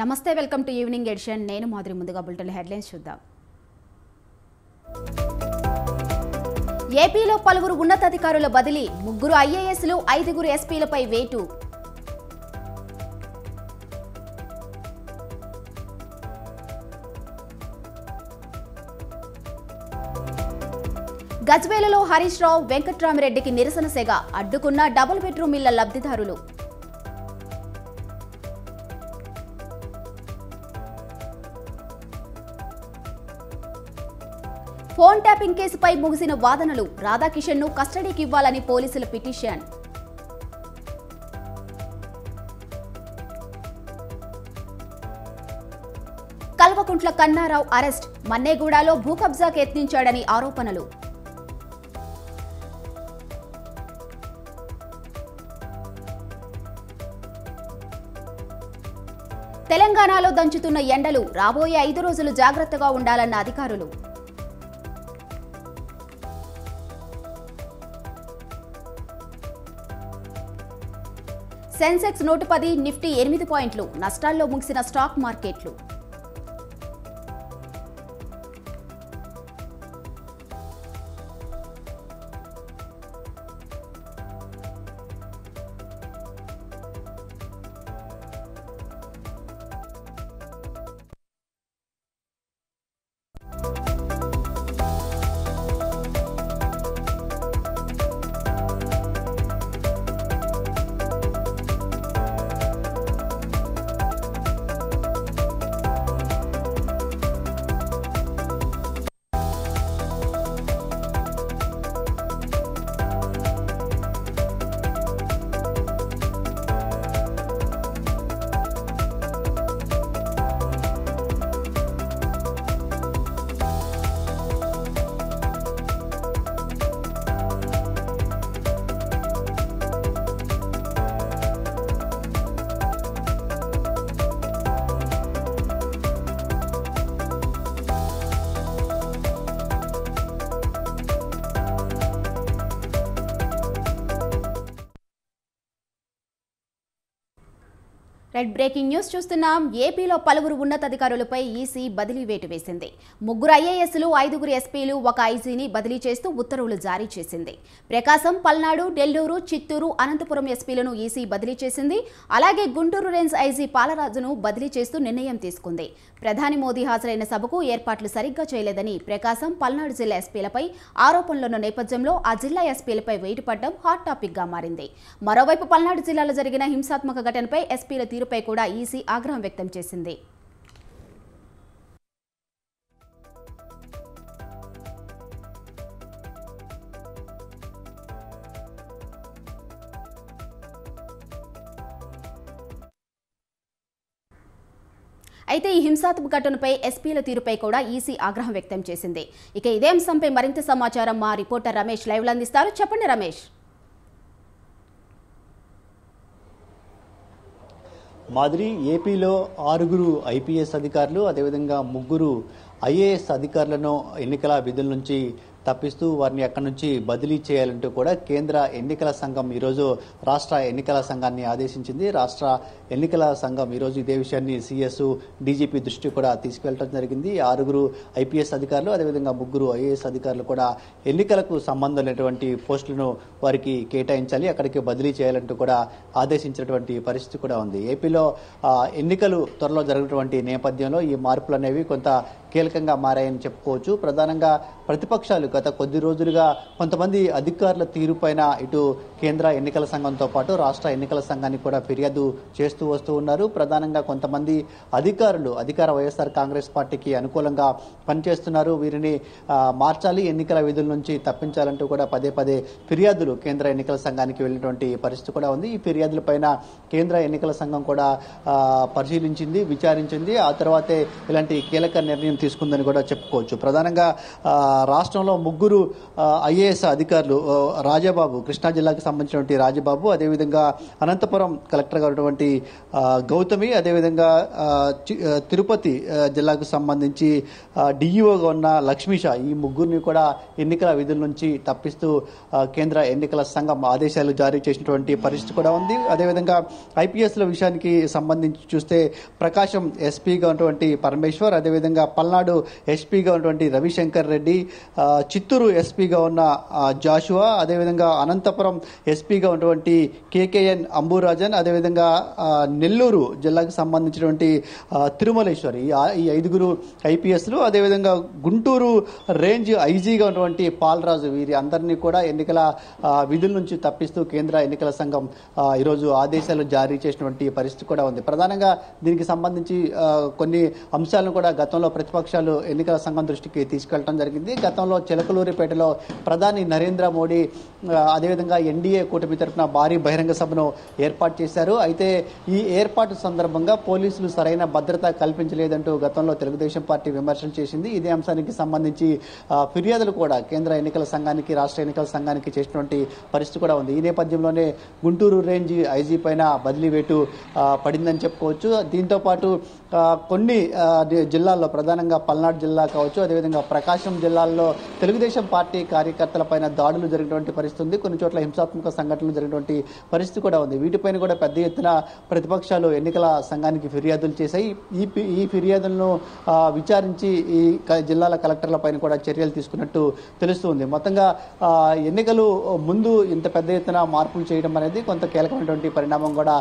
నమస్తే, welcome to evening edition. నేను మాదిరి. ముందుగా బులెటిన్ హెడ్లైన్స్ చూద్దాం. ఏపీలో పలువురు ఉన్నతాధికారుల బదిలీ, 3 ఐఏఎస్లు 5 ఎస్పీలపై వేటు. గజ్వేలలో హరీష్ రావు, వెంకట్రామిరెడ్డికి నిరసన సెగ, అడ్డుకున్న డబుల్ బెడ్రూమ్ ఇళ్ల లబ్ధిదారులు. ఫోన్ ట్యాపింగ్ కేసుపై ముగిసిన వాదనలు, రాధాకిషన్ను కస్టడీకి ఇవ్వాలని పోలీసుల పిటిషన్. కల్వకుంట్ల కన్నారావు అరెస్ట్, మన్నేగూడలో భూ కబ్జాకు యత్నించాడని ఆరోపణలు. తెలంగాణలో దంచుతున్న ఎండలు, రాబోయే 5 రోజులు జాగ్రత్తగా ఉండాలన్న అధికారులు. సెన్సెక్స్ 110, నిఫ్టీ 8 పాయింట్లు నష్టాల్లో ముగిసిన స్టాక్ మార్కెట్లు. బ్రేకింగ్ న్యూస్ చూస్తున్నాం. ఏపీలో పలువురు ఉన్నతాధికారులపై ఈసీ బదిలీ వేటు వేసింది. 3 ఐఏఎస్లు 5 ఎస్పీలు 1 ఐజీని బదిలీ చేస్తూ ఉత్తర్వులు జారీ చేసింది. ప్రకాశం, పల్నాడు, నెల్లూరు, చిత్తూరు, అనంతపురం ఎస్పీలను ఈసీ బదిలీ చేసింది. అలాగే గుంటూరు రేంజ్ ఐజీ పాలరాజును బదిలీ చేస్తూ నిర్ణయం తీసుకుంది. ప్రధాని మోదీ హాజరైన సభకు ఏర్పాట్లు సరిగ్గా చేయలేదని ప్రకాశం, పల్నాడు జిల్లా ఎస్పీలపై ఆరోపణలున్న నేపథ్యంలో ఆ జిల్లా ఎస్పీలపై వేటు పడడం హాట్ టాపిక్ గా మారింది. మరోవైపు పల్నాడు జిల్లాలో జరిగిన హింసాత్మక ఘటనపై ఎస్పీల తీరుపై కూడా ఈసీ ఆగ్రహం వ్యక్తం చేసింది. అయితే ఈ హింసాత్మక ఘటనపై ఎస్పీల తీరుపై కూడా ఈసీ ఆగ్రహం వ్యక్తం చేసింది. ఇక ఇదే అంశంపై మరింత సమాచారం మా రిపోర్టర్ రమేష్ లైవ్ లో అందిస్తారు. చెప్పండి రమేష్. మాదిరి, ఏపీలో 6 ఐపీఎస్ అధికారులు, అదేవిధంగా 3 ఐఏఎస్ అధికారులను ఎన్నికల విధుల నుంచి తప్పిస్తూ వారిని అక్కడి నుంచి బదిలీ చేయాలంటూ కూడా కేంద్ర ఎన్నికల సంఘం ఈరోజు రాష్ట్ర ఎన్నికల సంఘాన్ని ఆదేశించింది. రాష్ట్ర ఎన్నికల సంఘం ఈరోజు ఇదే విషయాన్ని సీఎస్, డీజీపీ దృష్టి కూడా తీసుకెళ్లడం జరిగింది. 6 ఐపీఎస్ అధికారులు, అదేవిధంగా 3 ఐఏఎస్ అధికారులు కూడా ఎన్నికలకు సంబంధం లేనటువంటి పోస్టులను వారికి కేటాయించాలి, అక్కడికి బదిలీ చేయాలంటూ కూడా ఆదేశించినటువంటి పరిస్థితి కూడా ఉంది. ఏపీలో ఎన్నికలు త్వరలో జరుగుతున్నటువంటి నేపథ్యంలో ఈ మార్పులు అనేవి కొంత కీలకంగా మారాయని చెప్పుకోవచ్చు. ప్రధానంగా ప్రతిపక్షాలు గత కొద్ది రోజులుగా కొంతమంది అధికారుల తీరుపైన ఇటు కేంద్ర ఎన్నికల సంఘంతో పాటు రాష్ట్ర ఎన్నికల సంఘానికి కూడా ఫిర్యాదు చేస్తూ వస్తూ ఉన్నారు. ప్రధానంగా కొంతమంది అధికారులు అధికార వైఎస్ఆర్ కాంగ్రెస్ పార్టీకి అనుకూలంగా పనిచేస్తున్నారు, వీరిని మార్చాలి, ఎన్నికల విధుల నుంచి తప్పించాలంటూ కూడా పదే ఫిర్యాదులు కేంద్ర ఎన్నికల సంఘానికి వెళ్ళినటువంటి పరిస్థితి కూడా ఉంది. ఈ ఫిర్యాదులపైన కేంద్ర ఎన్నికల సంఘం కూడా పరిశీలించింది, విచారించింది. ఆ తర్వాతే ఇలాంటి కీలక నిర్ణయం తీసుకుందని కూడా చెప్పుకోవచ్చు. ప్రధానంగా రాష్ట్రంలో ముగ్గురు ఐఏఎస్ అధికారులు రాజబాబు, కృష్ణా జిల్లాకు సంబంధించినటువంటి రాజబాబు, అదేవిధంగా అనంతపురం కలెక్టర్గా ఉన్నటువంటి గౌతమి, అదేవిధంగా తిరుపతి జిల్లాకు సంబంధించి డిఈఓగా ఉన్న లక్ష్మీష, ఈ ముగ్గురిని కూడా ఎన్నికల విధుల నుంచి తప్పిస్తూ కేంద్ర ఎన్నికల సంఘం ఆదేశాలు జారీ చేసినటువంటి పరిస్థితి కూడా ఉంది. అదేవిధంగా ఐపీఎస్ల విషయానికి సంబంధించి చూస్తే ప్రకాశం ఎస్పీగా ఉన్నటువంటి పరమేశ్వర్, అదేవిధంగా పల్నాడు ఎస్పీగా ఉన్నటువంటి రవిశంకర్ రెడ్డి, చిత్తూరు ఎస్పీగా ఉన్న జాషువా, అదేవిధంగా అనంతపురం ఎస్పీగా ఉన్నటువంటి కేకేఎన్ అంబురాజన్, అదేవిధంగా నెల్లూరు జిల్లాకు సంబంధించినటువంటి తిరుమలేశ్వర్, ఈ 5 ఐపీఎస్లు, అదేవిధంగా గుంటూరు రేంజ్ ఐజీగా ఉన్నటువంటి పాల్రాజు, వీరి అందరినీ కూడా ఎన్నికల విధుల నుంచి తప్పిస్తూ కేంద్ర ఎన్నికల సంఘం ఈరోజు ఆదేశాలు జారీ చేసినటువంటి పరిస్థితి కూడా ఉంది. ప్రధానంగా దీనికి సంబంధించి కొన్ని అంశాలను కూడా గతంలో ప్రతిపక్షాలు ఎన్నికల సంఘం దృష్టికి తీసుకెళ్లడం జరిగింది. గతంలో చిలకలూరిపేటలో ప్రధాని నరేంద్ర మోడీ అదేవిధంగా ఎన్డీఏ కూటమి తరఫున భారీ బహిరంగ సభను ఏర్పాటు చేశారు. అయితే ఈ ఏర్పాటు సందర్భంగా పోలీసులు సరైన భద్రత కల్పించలేదంటూ గతంలో తెలుగుదేశం పార్టీ విమర్శలు చేసింది. ఇదే అంశానికి సంబంధించి ఫిర్యాదులు కూడా కేంద్ర ఎన్నికల సంఘానికి, రాష్ట్ర ఎన్నికల సంఘానికి చేసినటువంటి పరిస్థితి కూడా ఉంది. ఈ నేపథ్యంలోనే గుంటూరు రేంజ్ ఐజీ పైన బదిలీ వేటు పడిందని చెప్పుకోవచ్చు. దీంతో పాటు కొన్ని జిల్లాల్లో, ప్రధానంగా పల్నాడు జిల్లా కావచ్చు, అదేవిధంగా ప్రకాశం జిల్లాల్లో తెలుగుదేశం పార్టీ కార్యకర్తల పైన దాడులు జరిగినటువంటి పరిస్థితి ఉంది. కొన్ని చోట్ల హింసాత్మక సంఘటనలు జరిగినటువంటి పరిస్థితి కూడా ఉంది. వీటిపైన కూడా పెద్ద ఎత్తున ప్రతిపక్షాలు ఎన్నికల సంఘానికి ఫిర్యాదులు చేశాయి. ఈ ఫిర్యాదులను విచారించి ఈ జిల్లాల కలెక్టర్ల పైన కూడా చర్యలు తీసుకున్నట్టు తెలుస్తుంది. మొత్తంగా ఎన్నికలు ముందు ఇంత పెద్ద ఎత్తున మార్పులు చేయడం అనేది కొంత కీలకమైనటువంటి పరిణామం కూడా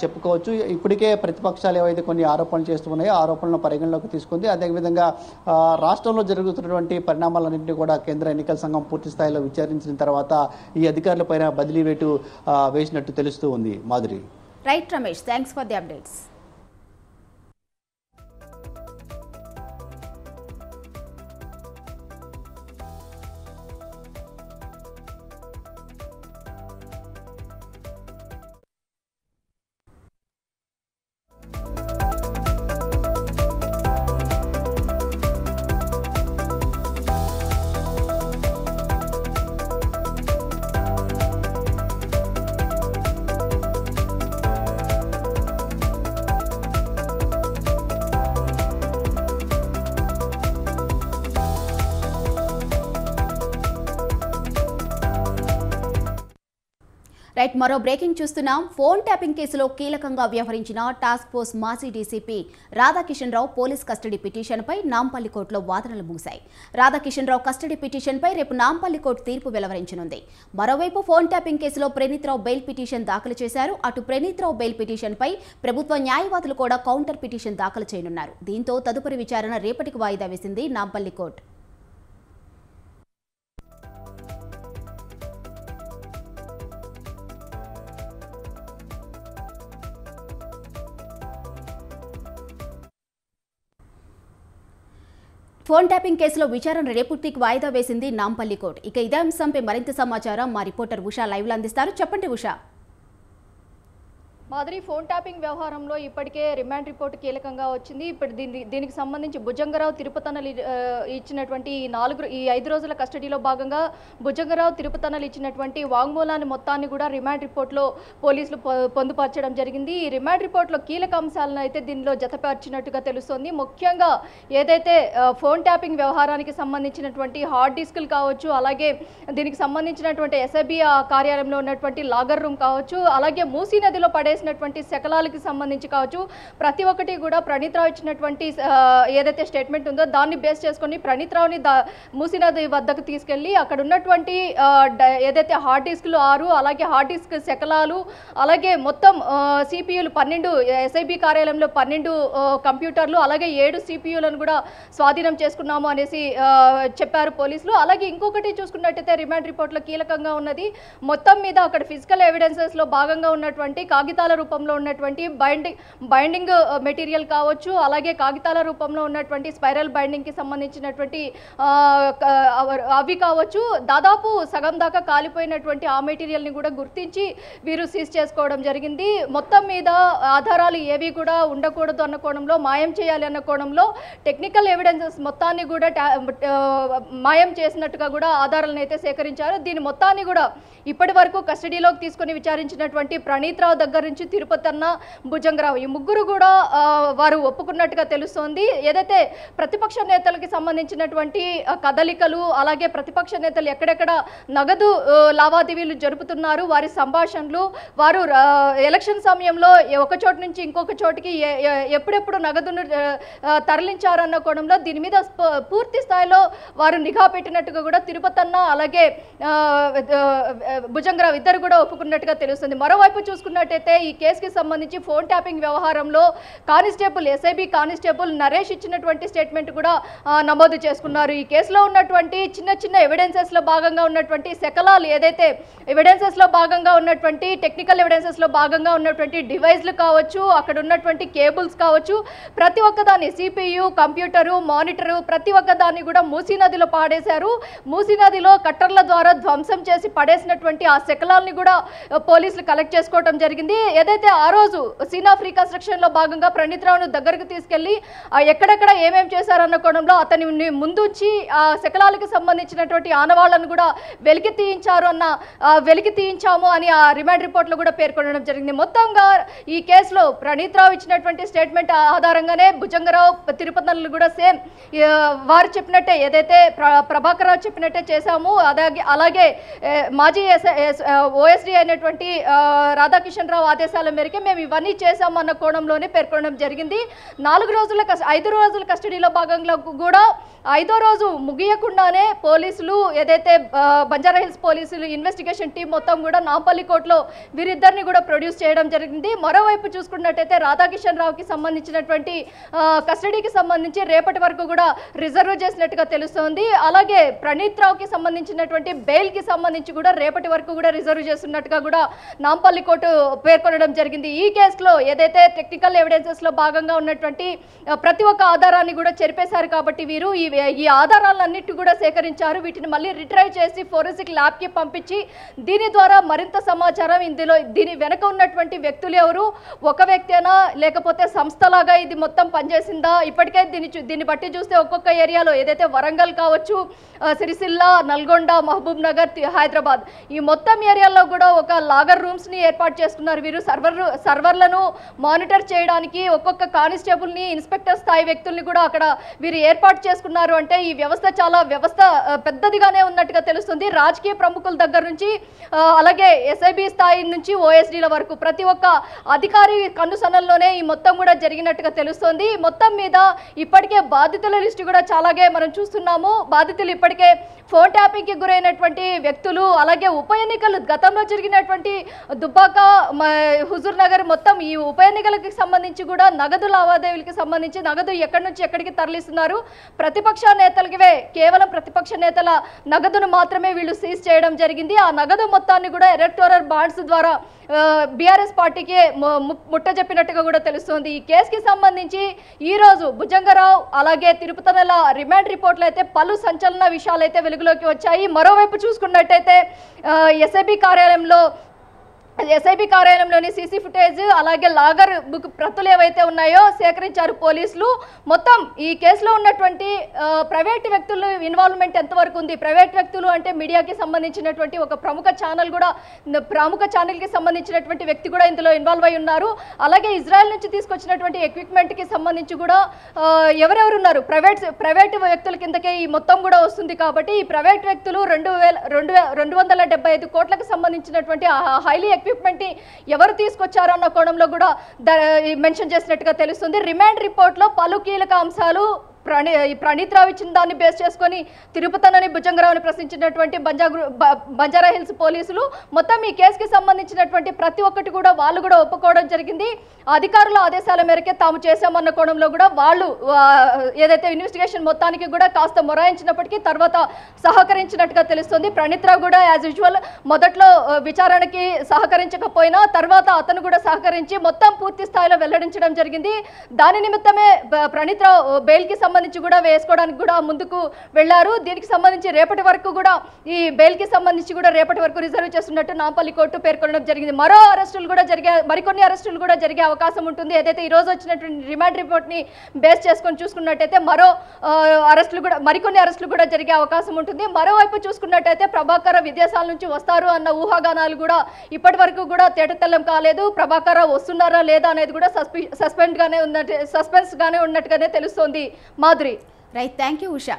చెప్పుకోవచ్చు. ఇప్పటికే ప్రతిపక్షాలు ఏవైతే కొన్ని ఆరోపణలు చేస్తున్నాయో ఆరోపణలను పరిగణలోకి తీసుకుంది. అదేవిధంగా రాష్ట్రంలో జరుగుతున్నటువంటి పరిణామాలన్నింటినీ కూడా కేంద్ర ఎన్నికల సంఘం పూర్తి స్థాయిలో విచారించిన తర్వాత ఈ అధికారులపైన బదిలీ వేటు వేసినట్టు తెలుస్తూ ఉంది. Madhuri. Right Ramesh, thanks for the updates. Right, మరో బ్రేకింగ్ చూస్తున్నాం. ఫోన్ ట్యాపింగ్ కేసులో కీలకంగా వ్యవహరించిన టాస్క్ ఫోర్స్ మాజీ డీసీపీ రాధాకిషన్ రావు పోలీస్ కస్టడీ పిటిషన్పై నాంపల్లి కోర్టులో వాదనలు ముగిశాయి. రాధాకిషన్ రావు కస్టడీ పిటిషన్పై రేపు నాంపల్లి కోర్టు తీర్పు వెలువరించనుంది. మరోవైపు ఫోన్ ట్యాపింగ్ కేసులో ప్రణీత్ రావు బెయిల్ పిటిషన్ దాఖలు చేశారు. అటు ప్రణీత్ రావు బెయిల్ పిటిషన్పై ప్రభుత్వ న్యాయవాదులు కూడా కౌంటర్ పిటిషన్ దాఖలు చేయనున్నారు. దీంతో తదుపరి విచారణ రేపటికి వాయిదా వేసింది నాంపల్లి కోర్టు. ఫోన్ ట్యాపింగ్ కేసులో విచారణ రేపటికి వాయిదా వేసింది నాంపల్లి కోర్టు. ఇక ఇదే అంశంపై మరింత సమాచారం మా రిపోర్టర్ ఉషా లైవ్ లో అందిస్తారు. చెప్పండి ఉషా. మాధురి, ఫోన్ ట్యాపింగ్ వ్యవహారంలో ఇప్పటికే రిమాండ్ రిపోర్టు కీలకంగా వచ్చింది. ఇప్పుడు దీనికి సంబంధించి భుజంగరావు తిరుపతనలు ఇచ్చినటువంటి ఈ 5 రోజుల కస్టడీలో భాగంగా భుజంగరావు తిరుపతనలు ఇచ్చినటువంటి వాంగ్మూలాన్ని మొత్తాన్ని కూడా రిమాండ్ రిపోర్టులో పోలీసులు పొందుపరచడం జరిగింది. ఈ రిమాండ్ రిపోర్టులో కీలక అంశాలను అయితే దీనిలో జతపరిచినట్టుగా తెలుస్తోంది. ముఖ్యంగా ఏదైతే ఫోన్ ట్యాపింగ్ వ్యవహారానికి సంబంధించినటువంటి హార్డ్ డిస్కులు కావచ్చు, అలాగే దీనికి సంబంధించినటువంటి ఎస్ఐబి కార్యాలయంలో ఉన్నటువంటి లాగర్ రూమ్ కావచ్చు, అలాగే మూసీ నదిలో పడేసినటువంటి శకలాలకు సంబంధించి కావచ్చు, ప్రతి ఒక్కటి కూడా ప్రణీత్ రావు ఇచ్చినటువంటి ఏదైతే స్టేట్మెంట్ ఉందో దాన్ని బేస్ చేసుకొని ప్రణీత్ రావుని మూసీ నది వద్దకు తీసుకెళ్లి అక్కడ ఉన్నటువంటి ఏదైతే హార్డ్ డిస్కులు 6, అలాగే హార్డ్ డిస్క్ శకలాలు, అలాగే మొత్తం సిపియులు 12, ఎస్ఐబి కార్యాలయంలో 12 కంప్యూటర్లు, అలాగే 7 సిపియులను కూడా స్వాధీనం చేసుకున్నాము అనేసి చెప్పారు పోలీసులు. అలాగే ఇంకొకటి చూసుకున్నట్టయితే రిమాండ్ రిపోర్ట్లో కీలకంగా ఉన్నది మొత్తం మీద అక్కడ ఫిజికల్ ఎవిడెన్సెస్ లో భాగంగా ఉన్నటువంటి కాగితాలు కాగితాల రూపంలో ఉన్నటువంటి బైండింగ్ మెటీరియల్ కావచ్చు, అలాగే కాగితాల రూపంలో ఉన్నటువంటి స్పైరల్ బైండింగ్కి సంబంధించినటువంటి అవి కావచ్చు, దాదాపు సగం దాకా కాలిపోయినటువంటి ఆ మెటీరియల్ని కూడా గుర్తించి వీరు సీజ్ చేసుకోవడం జరిగింది. మొత్తం మీద ఆధారాలు ఏవి కూడా ఉండకూడదు అన్న కోణంలో, మాయం చేయాలి అన్న కోణంలో టెక్నికల్ ఎవిడెన్సెస్ మొత్తాన్ని కూడా మాయం చేసినట్టుగా కూడా ఆధారాలను అయితే సేకరించారు. దీని మొత్తాన్ని కూడా ఇప్పటి వరకు కస్టడీలోకి తీసుకొని విచారించినటువంటి ప్రణీత్ రావు దగ్గర నుంచి తిరుపతి అన్న, భుజంగరావు, ఈ ముగ్గురు కూడా వారు ఒప్పుకున్నట్టుగా తెలుస్తోంది. ఏదైతే ప్రతిపక్ష నేతలకి సంబంధించినటువంటి కదలికలు, అలాగే ప్రతిపక్ష నేతలు ఎక్కడెక్కడ నగదు లావాదేవీలు జరుపుతున్నారు, వారి సంభాషణలు, వారు ఎలక్షన్ సమయంలో ఒక చోటు నుంచి ఇంకొక చోటికి ఎప్పుడెప్పుడు నగదును తరలించారన్న కోణంలో దీని మీద పూర్తి స్థాయిలో వారు నిఘా పెట్టినట్టుగా కూడా తిరుపతి అన్న అలాగే భుజంగరావు ఇద్దరు కూడా ఒప్పుకున్నట్టుగా తెలుస్తుంది. మరోవైపు చూసుకున్నట్టయితే ఈ కేసుకి సంబంధించి ఫోన్ ట్యాపింగ్ వ్యవహారంలో ఎస్ఐబి కానిస్టేబుల్ నరేష్ ఇచ్చినటువంటి స్టేట్మెంట్ కూడా నమోదు చేసుకున్నారు. ఈ కేసులో ఉన్నటువంటి చిన్న చిన్న ఎవిడెన్సెస్లో భాగంగా ఉన్నటువంటి శకలాలు, ఏదైతే ఎవిడెన్సెస్లో భాగంగా ఉన్నటువంటి టెక్నికల్ ఎవిడెన్సెస్లో భాగంగా ఉన్నటువంటి డివైస్లు కావచ్చు, అక్కడ ఉన్నటువంటి కేబుల్స్ కావచ్చు, ప్రతి ఒక్కదాన్ని సిపియు, కంప్యూటరు, మానిటరు, ప్రతి ఒక్కదాన్ని కూడా మూసీ నదిలో పాడేశారు. మూసీ నదిలో కట్టర్ల ద్వారా ధ్వంసం చేసి పడేసినటువంటి ఆ శకలాల్ని కూడా పోలీసులు కలెక్ట్ చేసుకోవడం జరిగింది. ఏదైతే ఆ రోజు సీన్ ఆఫ్ రీకన్స్ట్రక్షన్ లో భాగంగా ప్రణీత్ రావును దగ్గరకు తీసుకెళ్లి ఎక్కడెక్కడ ఏమేం చేశారన్న కోణంలో అతని ముందుంచి ఆ శకలాలకు సంబంధించినటువంటి ఆనవాళ్లను కూడా వెలికి తీయించాము అని ఆ రిమాండ్ రిపోర్ట్ లో కూడా పేర్కొనడం జరిగింది. మొత్తంగా ఈ కేసులో ప్రణీత్ రావు ఇచ్చినటువంటి స్టేట్మెంట్ ఆధారంగానే భుజంగరావు, తిరుపతి కూడా సేమ్ వారు చెప్పినట్టే, ఏదైతే ప్రభాకర్ రావు చెప్పినట్టే చేశాము, అలాగే మాజీ ఓఎస్డీ అయినటువంటి రాధాకిషన్ రావు ఆదేశాల మేరకే మేము ఇవన్నీ చేశాము అన్న కోణంలోనే పేర్కొనడం జరిగింది. 5 రోజుల కస్టడీలో భాగంగా కూడా 5వ రోజు ముగియకుండానే పోలీసులు, ఏదైతే బంజారాహిల్స్ పోలీసులు ఇన్వెస్టిగేషన్ టీం మొత్తం కూడా నాంపల్లి కోర్టులో వీరిద్దరిని కూడా ప్రొడ్యూస్ చేయడం జరిగింది. మరోవైపు చూసుకున్నట్టయితే రాధాకిషన్ రావుకి సంబంధించినటువంటి కస్టడీకి సంబంధించి రేపటి వరకు కూడా రిజర్వ్ చేసినట్టుగా తెలుస్తోంది. అలాగే ప్రణీత్ రావుకి సంబంధించినటువంటి బెయిల్ కి సంబంధించి కూడా రేపటి వరకు కూడా రిజర్వ్ చేస్తున్నట్టుగా కూడా నాంపల్లి కోర్టు పేర్కొనడం జరిగింది. ఈ కేసులో ఏదైతే టెక్నికల్ ఎవిడెన్సెస్ లో భాగంగా ఉన్నటువంటి ప్రతి ఒక్క ఆధారాన్ని కూడా చెరిపేశారు కాబట్టి వీరు ఈ ఆధారాలన్నిటి కూడా సేకరించారు. వీటిని మళ్ళీ రిట్రైవ్ చేసి ఫోరెన్సిక్ ల్యాబ్ కి పంపించి దీని ద్వారా మరింత సమాచారం, దీని వెనక ఉన్నటువంటి వ్యక్తులు ఎవరు, ఒక వ్యక్తేనా లేకపోతే సంస్థలాగా ఇది మొత్తం పనిచేసిందా, ఇప్పటికే దీన్ని బట్టి చూస్తే ఒక్కొక్క ఏరియాలో ఏదైతే వరంగల్ కావచ్చు, సిరిసిల్ల, నల్గొండ, మహబూబ్ నగర్, హైదరాబాద్, ఈ మొత్తం ఏరియాలో కూడా ఒక లాగర్ రూమ్స్ ని ఏర్పాటు చేసుకున్నారు. వీరు సర్వర్లను మానిటర్ చేయడానికి ఒక్కొక్క కానిస్టేబుల్ ని, ఇన్స్పెక్టర్ స్థాయి వ్యక్తుల్ని కూడా అక్కడ వీరు ఏర్పాటు చేసుకున్నారు. అంటే ఈ వ్యవస్థ చాలా పెద్దదిగానే ఉన్నట్టుగా తెలుస్తుంది. రాజకీయ ప్రముఖుల దగ్గర నుంచి అలాగే ఎస్ఐబి స్థాయి నుంచి ఓఎస్డీల వరకు ప్రతి ఒక్క అధికారి కన్నుసన్నల్లోనే ఈ మొత్తం కూడా జరిగినట్టుగా తెలుస్తోంది. మొత్తం మీద ఇప్పటికే బాధితుల లిస్టు కూడా చాలాగే మనం చూస్తున్నాము. బాధితులు ఇప్పటికే ఫోన్ ట్యాపింగ్ కి గురైనటువంటి వ్యక్తులు, అలాగే ఉప ఎన్నికలు గతంలో జరిగినటువంటి దుబ్బాక, హుజూర్ నగర్, మొత్తం ఈ ఉప ఎన్నికలకి సంబంధించి కూడా నగదు లావాదేవీలకి సంబంధించి నగదు ఎక్కడి నుంచి ఎక్కడికి తరలిస్తున్నారు, ప్రతిపక్ష నేతలకివే కేవలం ప్రతిపక్ష నేతల నగదును మాత్రమే వీళ్ళు సీజ్ చేయడం జరిగింది. ఆ నగదు మొత్తాన్ని కూడా ఎలక్టోరల్ బాండ్స్ ద్వారా బీఆర్ఎస్ పార్టీకి ముట్టజెప్పినట్టుగా కూడా తెలుస్తోంది. ఈ కేసుకి సంబంధించి ఈ రోజు భుజంగరావు అలాగే తిరుపతిల రిమాండ్ రిపోర్ట్లు అయితే పలు సంచలన విషయాలు అయితే వెలుగులోకి వచ్చాయి. మరోవైపు చూసుకున్నట్టయితే ఎస్ఐబి కార్యాలయంలోని సీసీ ఫుటేజ్, అలాగే లాగర్ బుక్ ప్రతులు ఏవైతే ఉన్నాయో సేకరించారు పోలీసులు. మొత్తం ఈ కేసులో ఉన్నటువంటి ప్రైవేట్ వ్యక్తుల ఇన్వాల్వ్మెంట్ ఎంతవరకు ఉంది, ప్రైవేట్ వ్యక్తులు అంటే మీడియాకి సంబంధించినటువంటి ఒక ప్రముఖ ఛానల్కి సంబంధించినటువంటి వ్యక్తి కూడా ఇందులో ఇన్వాల్వ్ అయి ఉన్నారు. అలాగే ఇజ్రాయెల్ నుంచి తీసుకొచ్చినటువంటి ఎక్విప్మెంట్కి సంబంధించి కూడా ఎవరెవరు ఉన్నారు, ప్రైవేట్ వ్యక్తుల కిందకే ఈ మొత్తం కూడా వస్తుంది. కాబట్టి ఈ ప్రైవేట్ వ్యక్తులు 275 కోట్లకు సంబంధించినటువంటి హైలీ ఎక్విప్మెంట్ ఎవరు తీసుకొచ్చారన్న కోణంలో కూడా మెన్షన్ చేసినట్టుగా తెలుస్తుంది. రిమాండ్ రిపోర్ట్లో పలు కీలక అంశాలు ప్రణీత్ రావు ఇచ్చిన దాన్ని బేస్ చేసుకొని తిరుపతనని భుజంగరావుని ప్రశ్నించినటువంటి బంజారా హిల్స్ పోలీసులు మొత్తం ఈ కేసుకి సంబంధించినటువంటి ప్రతి ఒక్కటి కూడా వాళ్ళు కూడా ఒప్పుకోవడం జరిగింది. అధికారుల ఆదేశాల మేరకే తాము చేశామన్న కోణంలో కూడా వాళ్ళు ఏదైతే ఇన్వెస్టిగేషన్ మొత్తానికి కూడా కాస్త మొరాయించినప్పటికీ తర్వాత సహకరించినట్టుగా తెలుస్తుంది. ప్రణీత్ రావు కూడా యాజ్ యూజువల్ మొదట్లో విచారణకి సహకరించకపోయినా తర్వాత అతను కూడా సహకరించి మొత్తం పూర్తి స్థాయిలో వెల్లడించడం జరిగింది. దాని నిమిత్తమే ప్రణీత్ రావు బెయిల్కి సంబంధించి కూడా వేసుకోవడానికి కూడా ముందుకు వెళ్లారు. దీనికి సంబంధించి రేపటి వరకు కూడా ఈ బెయిల్కి సంబంధించి కూడా రేపటి వరకు రిజర్వ్ చేస్తున్నట్టు నాంపల్లి కోర్టు పేర్కొనడం జరిగింది. మరికొన్ని అరెస్టులు కూడా జరిగే అవకాశం ఉంటుంది. ఏదైతే ఈ రోజు వచ్చినటువంటి రిమాండ్ రిపోర్ట్ ని బేస్ చేసుకొని చూసుకున్నట్టయితే మరికొన్ని అరెస్టులు కూడా జరిగే అవకాశం ఉంటుంది. మరోవైపు చూసుకున్నట్టయితే ప్రభాకర్ విదేశాల నుంచి వస్తారు అన్న ఊహాగానాలు కూడా ఇప్పటి వరకు కూడా తేటతెల్లం కాలేదు. ప్రభాకర్ వస్తున్నారా లేదా అనేది కూడా సస్పెన్స్ గానే ఉన్నట్టుగానే తెలుస్తోంది. Madhuri. Right, thank you Usha.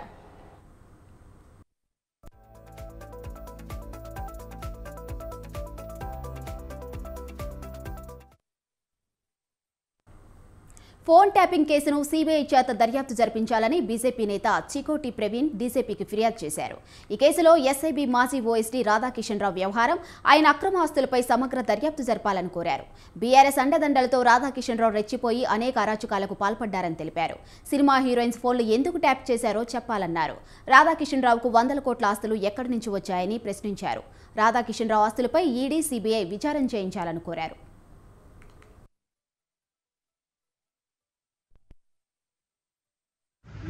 Phone tapping కేసును సీబీఐ చేత దర్యాప్తు జరిపించాలని బీజేపీ నేత చికోటి ప్రవీణ్ డీజీపీకి ఫిర్యాదు చేశారు. ఈ కేసులో ఎస్ఐబీ మాజీ ఓఎస్డీ రాధాకిషన్ రావు వ్యవహారం, ఆయన అక్రమ ఆస్తులపై సమగ్ర దర్యాప్తు జరపాలని కోరారు. బీఆర్ఎస్ అండదండలతో రాధాకిషన్ రావు రెచ్చిపోయి అనేక అరాచకాలకు పాల్పడ్డారని తెలిపారు. సినిమా హీరోయిన్స్ ఫోన్లు ఎందుకు ట్యాప్ చేశారో చెప్పాలన్నారు. రాధాకిషన్ రావుకు 100 కోట్ల ఆస్తులు ఎక్కడి నుంచి వచ్చాయని ప్రశ్నించారు. రాధాకిషన్ రావు ఆస్తులపై ఈడీ, సీబీఐ విచారణ చేయించాలని కోరారు.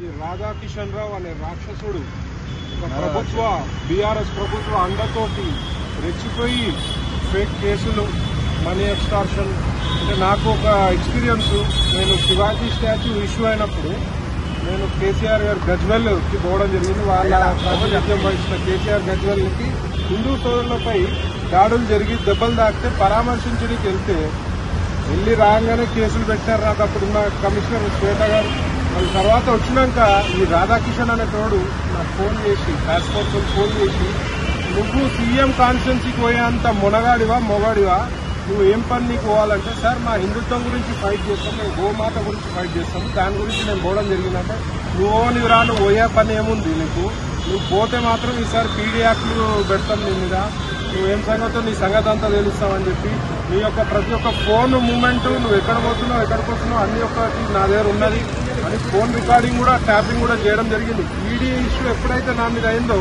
ఈ రాధాకిషన్ రావు అనే రాక్షసుడు బీఆర్ఎస్ ప్రభుత్వ అండతోటి రెచ్చిపోయి ఫేక్ కేసులు, మనీ ఎక్స్టార్షన్. అంటే నాకు ఒక ఎక్స్పీరియన్స్, నేను శివాజీ స్టాచ్యూ ఇష్యూ అయినప్పుడు నేను కేసీఆర్ గారు గజ్వెల్కి పోవడం జరిగింది. వాళ్ళ ప్రాతినిధ్యం వహించిన కేసీఆర్ గజ్వెల్కి హిందూ సోదరులపై దాడులు జరిగి దెబ్బలు తాకితే పరామర్శించడానికి వెళ్ళి రాగానే కేసులు పెట్టారు. నాకు అప్పుడున్న కమిషనర్ శ్వేత గారు. వాళ్ళ తర్వాత వచ్చినాక ఈ రాధాకిషన్ అనే తోడు నాకు ఫోన్ చేసి, పాస్పోర్ట్ ఫోన్ చేసి, నువ్వు సీఎం కాన్స్టిట్యున్సీకి పోయేంత మొగాడివా, నువ్వు ఏం పని నీకు పోవాలంటే, సార్ మా హిందుత్వం గురించి ఫైట్ చేస్తాం, మేము గోమాత గురించి ఫైట్ చేస్తాం, దాని గురించి నేను పోవడం జరిగిందంటే, నువ్వు రా, నువ్వు పోయే పని ఏముంది నీకు, నువ్వు పోతే మాత్రం ఈసారి పీడీ యాక్ట్లు పెడతాం నీ మీద, నువ్వేం సంగతో నీ సంగతి అంతా తెలుస్తామని చెప్పి నీ యొక్క ప్రతి ఒక్క ఫోన్ మూమెంట్, నువ్వు ఎక్కడికి పోతున్నావు అన్ని ఒక్కటి నా దగ్గర ఉన్నది అని ఫోన్ రికార్డింగ్ కూడా, ట్యాపింగ్ కూడా చేయడం జరిగింది. ఈడీ ఇష్యూ ఎప్పుడైతే నా మీద అయిందో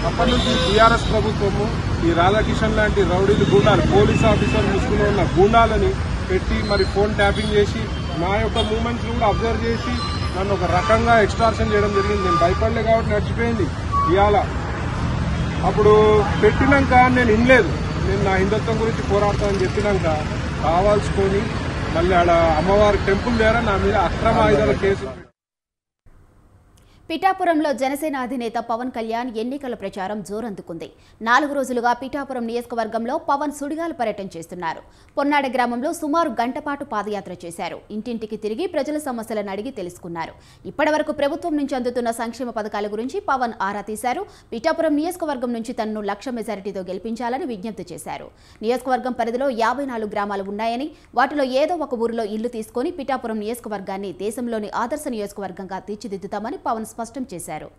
అప్పటి నుంచి బీఆర్ఎస్ ప్రభుత్వము ఈ రాధాకిషన్ లాంటి రౌడీలు, గూండాలు, పోలీస్ ఆఫీసర్ ముసుగులో ఉన్న గూండాలని పెట్టి మరి ఫోన్ ట్యాపింగ్ చేసి నా యొక్క మూమెంట్స్ కూడా అబ్జర్వ్ చేసి నన్ను ఒక రకంగా ఎక్స్టార్షన్ చేయడం జరిగింది. నేను భయపడలే కాబట్టి నడిచిపోయింది. ఇవాళ అప్పుడు పెట్టినాక నేను వినలేదు, నేను నా హిందుత్వం గురించి పోరాడతానని చెప్పినాక కావాల్సుకొని మళ్ళీ ఆడ అమ్మవారి టెంపుల్ దగ్గర నా మీద అక్రమ ఆయుధాల కేసు. పిఠాపురంలో జనసేన అధినేత పవన్ కళ్యాణ్ ఎన్నికల ప్రచారం జోరందుకుంది. 4 రోజులుగా పిఠాపురం నియోజకవర్గంలో పవన్ సుడిగాలు పర్యటన చేస్తున్నారు. పొన్నాడ గ్రామంలో సుమారు గంట పాటు పాదయాత్ర చేశారు. ఇంటింటికి తిరిగి ప్రజల సమస్యలను అడిగి తెలుసుకున్నారు. ఇప్పటివరకు ప్రభుత్వం నుంచి అందుతున్న సంక్షేమ పథకాల గురించి పవన్ ఆరా తీశారు. పిఠాపురం నియోజకవర్గం నుంచి తనను 1,00,000 మెజారిటీతో గెలిపించాలని విజ్ఞప్తి చేశారు. నియోజకవర్గం పరిధిలో 54 గ్రామాలు ఉన్నాయని, వాటిలో ఏదో ఒక ఊరిలో ఇల్లు తీసుకుని పిఠాపురం నియోజకవర్గాన్ని దేశంలోని ఆదర్శ నియోజకవర్గంగా తీర్చిదిద్దుతామని పవన్ స్పష్టం చేశారు.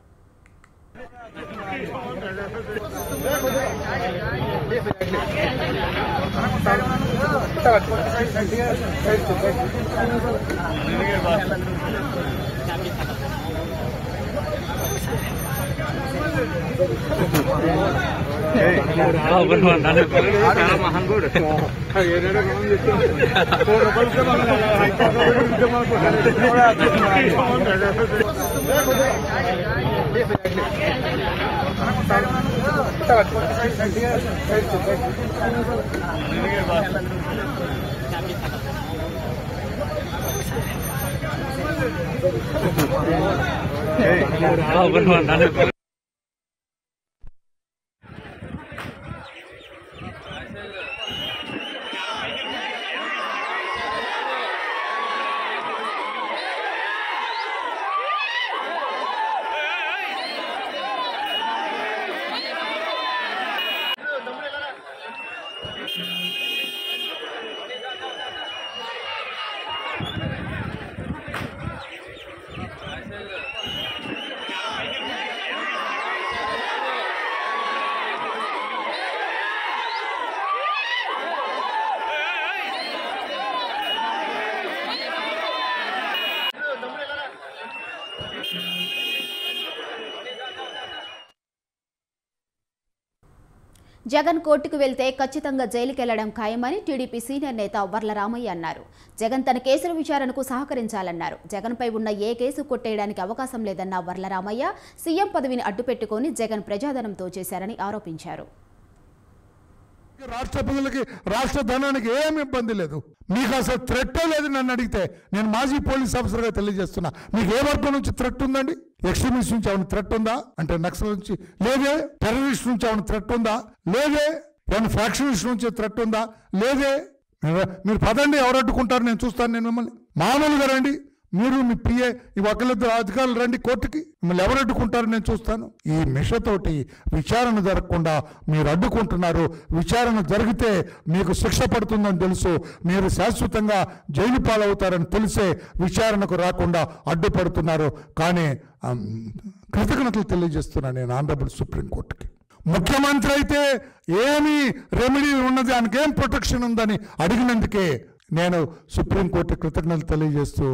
జగన్ కోర్టుకు వెళ్తే ఖచ్చితంగా జైలుకెళ్లడం ఖాయమని టీడీపీ సీనియర్ నేత వర్ల రామయ్య అన్నారు. జగన్ తన కేసుల విచారణకు సహకరించాలన్నారు. జగన్పై ఉన్న ఏ కేసు కొట్టేయడానికి అవకాశం లేదన్న వర్ల రామయ్య సీఎం పదవిని అడ్డుపెట్టుకుని జగన్ ప్రజాధనంతో చేశారని ఆరోపించారు. రాష్ట్ర ప్రజలకి రాష్ట్ర ధనానికి ఏమి ఇబ్బంది లేదు. మీకు అసలు థ్రెట్టే లేదు. నన్ను అడిగితే నేను మాజీ పోలీస్ ఆఫీసర్గా తెలియజేస్తున్నా. మీకు ఏ వర్గం నుంచి థ్రెట్ ఉందండి? ఎక్స్ట్రీమిస్ట్ నుంచి ఏమైనా థ్రెట్ ఉందా? అంటే నక్సల్ నుంచి లేదే. టెర్రరిస్ట్ నుంచి ఏమైనా థ్రెట్ ఉందా? లేదే. ఏమైనా ఫ్యాక్షనిస్ట్ నుంచి థ్రెట్ ఉందా? లేదే. మీరు పదండి, ఎవరు అడ్డుకుంటారు నేను చూస్తాను. నేను మిమ్మల్ని మామూలుగా రండి, మీరు మీ పిఏ ఈ ఒకళ్ళిద్దరు అధికారులు రండి కోర్టుకి, మిమ్మల్ని ఎవరు అడ్డుకుంటారు నేను చూస్తాను. ఈ మిషతోటి విచారణ జరగకుండా మీరు అడ్డుకుంటున్నారు. విచారణ జరిగితే మీకు శిక్ష పడుతుందని తెలుసు. మీరు శాశ్వతంగా జైలు పాలవుతారని తెలిసే విచారణకు రాకుండా అడ్డుపడుతున్నారు. కానీ కృతజ్ఞతలు తెలియజేస్తున్నాను నేను ఆనరబుల్ సుప్రీంకోర్టుకి. ముఖ్యమంత్రి అయితే ఏమి రెమెడీ ఉన్నది, ఆయనకేం ప్రొటెక్షన్ ఉందని అడిగినందుకే నేను సుప్రీంకోర్టు కృతజ్ఞతలు తెలియజేస్తూ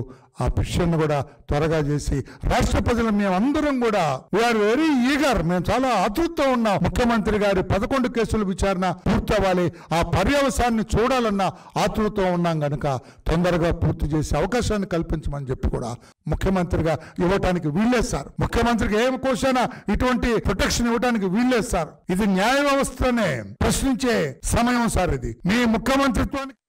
ఆ పిటిషన్ను కూడా త్వరగా చేసి రాష్ట్ర ప్రజలు మేమందరం కూడా వీఆర్ వెరీ ఈగర్, మేము చాలా ఆతృతతో ఉన్నాం. ముఖ్యమంత్రి గారి 11 కేసుల విచారణ పూర్తవ్వాలి, ఆ పర్యవసాన్ని చూడాలన్న ఆతృతతో ఉన్నాం కనుక తొందరగా పూర్తి చేసే అవకాశాన్ని కల్పించమని చెప్పి కూడా ముఖ్యమంత్రిగా ఇవ్వటానికి వీల్లేదు సార్. ముఖ్యమంత్రికి ఏం కోసైనా ఇటువంటి ప్రొటెక్షన్ ఇవ్వడానికి వీల్లేదు సార్. ఇది న్యాయ వ్యవస్థనే ప్రశ్నించే సమయం సార్. ఇది మీ ముఖ్యమంత్రిత్వానికి.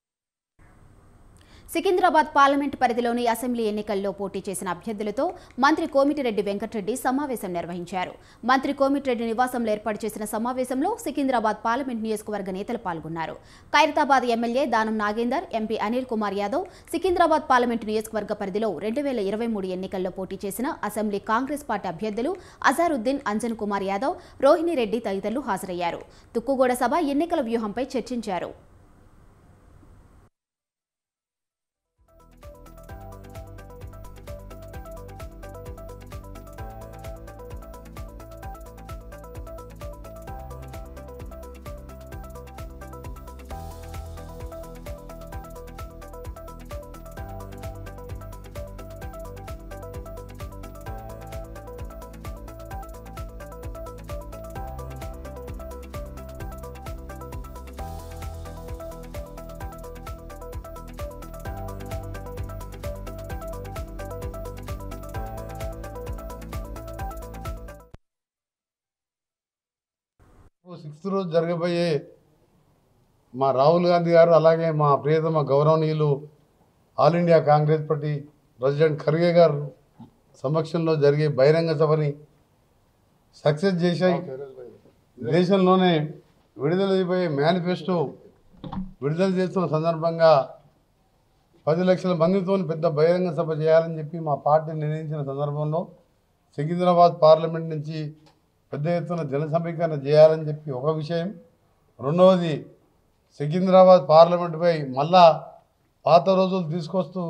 సికింద్రాబాద్ పార్లమెంట్ పరిధిలోని అసెంబ్లీ ఎన్నికల్లో పోటీ చేసిన అభ్యర్థులతో మంత్రి కోమిటిరెడ్డి వెంకటరెడ్డి సమావేశం నిర్వహించారు. మంత్రి కోమిటిరెడ్డి నివాసంలో ఏర్పాటు చేసిన సమావేశంలో సికింద్రాబాద్ పార్లమెంట్ నియోజకవర్గ నేతలు పాల్గొన్నారు. Khairatabad MLA Danam Nagender, MP Anil Kumar Yadav, Secunderabad parliament నియోజకవర్గ పరిధిలో 2023 ఎన్నికల్లో పోటీ చేసిన అసెంబ్లీ కాంగ్రెస్ పార్టీ అభ్యర్థులు అజారుద్దీన్, అంజన్ కుమార్ యాదవ్, రోహిణిరెడ్డి తదితరులు హాజరయ్యారు. తుక్కుగూడ సభ ఎన్నికల వ్యూహంపై చర్చించారు. సిక్స్త్ రోజు జరగబోయే మా రాహుల్ గాంధీ గారు అలాగే మా ప్రియతమ గౌరవనీయులు all India Congress party president Kharge గారు సమక్షంలో జరిగే బహిరంగ సభని సక్సెస్ చేశాయి. దేశంలోనే విడుదల అయిపోయే మేనిఫెస్టో విడుదల చేస్తున్న సందర్భంగా 10 లక్షల మందితో పెద్ద బహిరంగ సభ చేయాలని చెప్పి మా పార్టీ నిర్ణయించిన సందర్భంలో సికింద్రాబాద్ పార్లమెంట్ నుంచి పెద్ద ఎత్తున జన సమీకరణ చేయాలని చెప్పి ఒక విషయం. రెండవది, సికింద్రాబాద్ పార్లమెంటుపై మళ్ళా పాత రోజులు తీసుకొస్తూ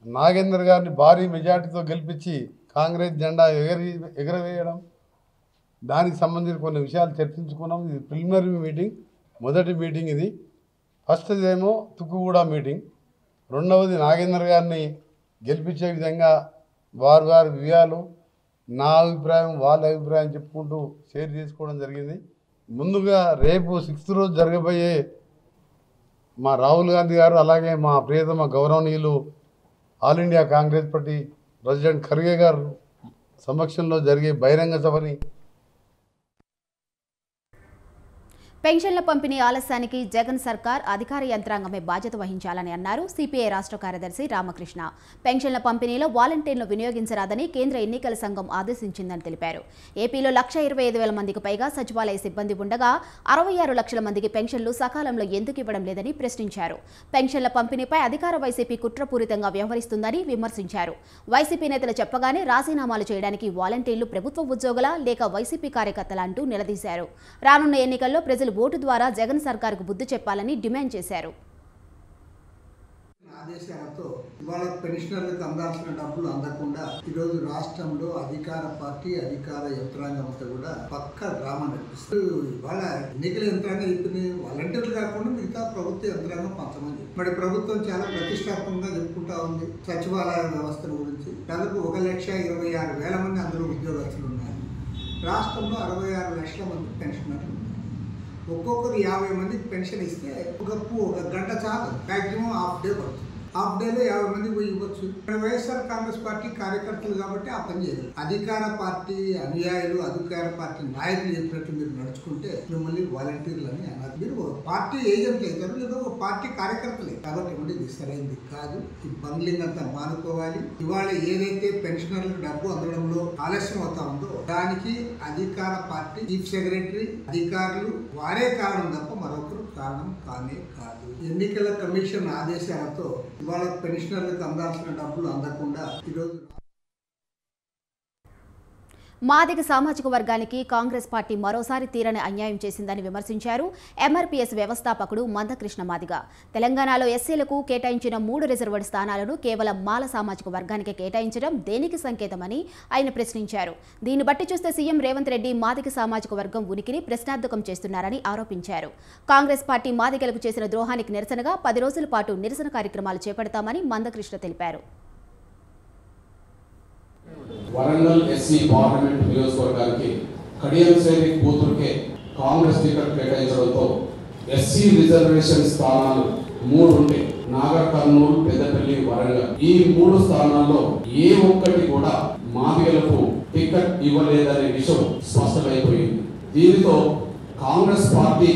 నాగేందర్ గారిని భారీ మెజార్టీతో గెలిపించి కాంగ్రెస్ జెండా ఎగరవేయడం, దానికి సంబంధించిన కొన్ని విషయాలు చర్చించుకున్నాం. ఇది ప్రిలిమినరీ మీటింగ్, మొదటి మీటింగ్ ఇది. ఫస్ట్ ఏమో తుక్కుగూడ మీటింగ్, రెండవది నాగేందర్ గారిని గెలిపించే విధంగా వారి వ్యయాలు, నా అభిప్రాయం వాళ్ళ అభిప్రాయం చెప్పుకుంటూ షేర్ చేసుకోవడం జరిగింది. ముందుగా రేపు 6th రోజు జరగబోయే మా రాహుల్ గాంధీ గారు అలాగే మా ప్రియతమ గౌరవనీయులు all India Congress party president Kharge గారు సమక్షంలో జరిగే బహిరంగ సభని. పెన్షన్ల పంపిణీ ఆలస్యానికి జగన్ సర్కార్ అధికార యంత్రాంగమే బాధ్యత వహించాలని అన్నారు సిపిఐ రాష్ట్ర కార్యదర్శి రామకృష్ణ. పెన్షన్ల పంపిణీలో వాలంటీర్లను వినియోగించరాదని కేంద్ర ఎన్నికల సంఘం ఆదేశించిందని తెలిపారు. ఏపీలో 1,25,000 మందికి పైగా సచివాలయ సిబ్బంది ఉండగా 66 లక్షల మందికి పెన్షన్లు సకాలంలో ఎందుకు ఇవ్వడం లేదని ప్రశ్నించారు. పెన్షన్ల పంపిణీపై అధికార వైసీపీ కుట్రపూరితంగా వ్యవహరిస్తుందని విమర్శించారు. వైసీపీ నేతలు చెప్పగానే రాజీనామాలు చేయడానికి వాలంటీర్లు ప్రభుత్వ ఉద్యోగుల లేక వైసీపీ కార్యకర్తల అంటూ నిలదీశారు. రానున్న ఎన్నికల్లో ప్రజలు ఓటు ద్వారా జగన్ సర్కారుకు బుద్ధి చెప్పాలని డిమాండ్ చేశారు. ఆదేశాలతో ఇవాళ పెన్షనర్లకు అందాల్సిన డబ్బులు అందకుండా ఈరోజు రాష్ట్రంలో అధికార పార్టీ అధికార యంత్రాంగం అంతా కూడా పక్క డ్రామా నడిపిస్తుంది. ఇవాళ ఎన్నికల యంత్రాంగం ఇప్పుడు వాలంటీర్లు కాకుండా మిగతా ప్రభుత్వ యంత్రాంగం పంచమని మరి ప్రభుత్వం చాలా ప్రతిష్టాత్మకంగా చెప్పుకుంటా ఉంది సచివాలయ వ్యవస్థ గురించి. దాదాపు 1,26,000 మంది అందులో ఉద్యోగస్తులు ఉన్నారు. రాష్ట్రంలో 66 లక్షల మంది పెన్షనర్లు ఉన్నారు. ఒక్కొక్కరు 50 మందికి పెన్షన్ ఇస్తే ఒక గంట చాలు, మ్యాక్సిమం హాఫ్ డే పడుతుంది. హాఫ్ డేలో 50 మందికి పోయి ఇవ్వచ్చు. వైఎస్ఆర్ కాంగ్రెస్ పార్టీ కార్యకర్తలు కాబట్టి ఆ పని చేయదు. అధికార పార్టీ అనుయాయులు, అధికార పార్టీ నాయకులు చెప్పినట్టు మీరు నడుచుకుంటే మిమ్మల్ని వాలంటీర్లు అని అన్నారు. మీరు ఒక పార్టీ ఏజెంట్లు అవుతారు, లేదా ఒక పార్టీ కార్యకర్తలే. కాబట్టి ఇది సరైనది కాదు. ఈ బంగ్లింగ్ అంతా మానుకోవాలి. ఇవాళ ఏదైతే పెన్షనర్లకు డబ్బు అందడంలో ఆలస్యం అవుతా ఉందో దానికి అధికార పార్టీ చీఫ్ సెక్రటరీ, అధికారులు వారే కారణం తప్ప మరొకరు కారణం కానే కాదు. ఎన్నికల కమిషన్ ఆదేశాలతో ఇవాళ పెన్షనర్లకు అందాల్సిన డబ్బులు అందకుండా ఈరోజు మాదిగ సామాజిక వర్గానికి కాంగ్రెస్ పార్టీ మరోసారి తీరని అన్యాయం చేసిందని విమర్శించారు ఎంఆర్పీఎస్ వ్యవస్థాపకుడు మందకృష్ణ మాదిగ. తెలంగాణలో ఎస్సీలకు కేటాయించిన 3 రిజర్వ్డ్ స్థానాలను కేవలం మాల సామాజిక వర్గానికి కేటాయించడం దేనికి సంకేతమని ఆయన ప్రశ్నించారు. దీన్ని బట్టి చూస్తే సీఎం రేవంత్ రెడ్డి మాదిగ సామాజిక వర్గం ఉనికిని ప్రశ్నార్థకం చేస్తున్నారని ఆరోపించారు. కాంగ్రెస్ పార్టీ మాదిగలకు చేసిన ద్రోహానికి నిరసనగా 10 రోజుల పాటు నిరసన కార్యక్రమాలు చేపడతామని మందకృష్ణ తెలిపారు. వరంగల్ ఎస్సీ పార్లమెంట్ నియోజకవర్గానికి కడియం శ్రేణి కూతురుకే కాంగ్రెస్ టికెట్ కేటాయించడంతో ఎస్సీ రిజర్వేషన్ స్థానాలు 3 ఉంటే నాగర్ కర్నూలు, పెద్దపల్లి, వరంగల్ ఈ 3 స్థానాల్లో ఏ ఒక్కటి కూడా మాదిగలకు టికెట్ ఇవ్వలేదనే విషయం స్పష్టమైపోయింది. దీనితో కాంగ్రెస్ పార్టీ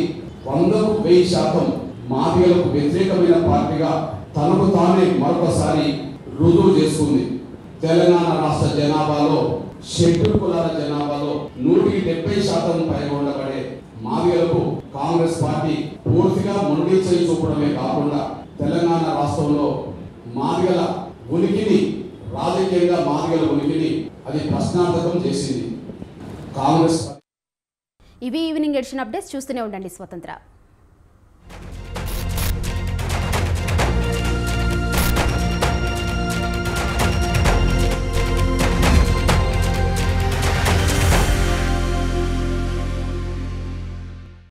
100కు 1000% మాదిగలకు వ్యతిరేకమైన పార్టీగా తనకు తానే మరొకసారి రుజువు చేసుకుంది. తెలంగాణ రాష్ట్ర జనాభాలో షెడ్యూల్ కులాల జనాభాలో 170% పైగా ఉండబడే మాదిగలకు కాంగ్రెస్ పార్టీ పూర్తిగా మొండి చేయి చూపడమే కాకుండా తెలంగాణ రాష్ట్రంలో మాదిగల ఉనికిని, రాజకీయంగా మాదిగల ఉనికిని అది ప్రశ్నార్థకం చేసింది కాంగ్రెస్. ఇవి ఈవినింగ్ ఎడిషన్ అప్డేట్స్. చూస్తూనే ఉండండి స్వతంత్ర.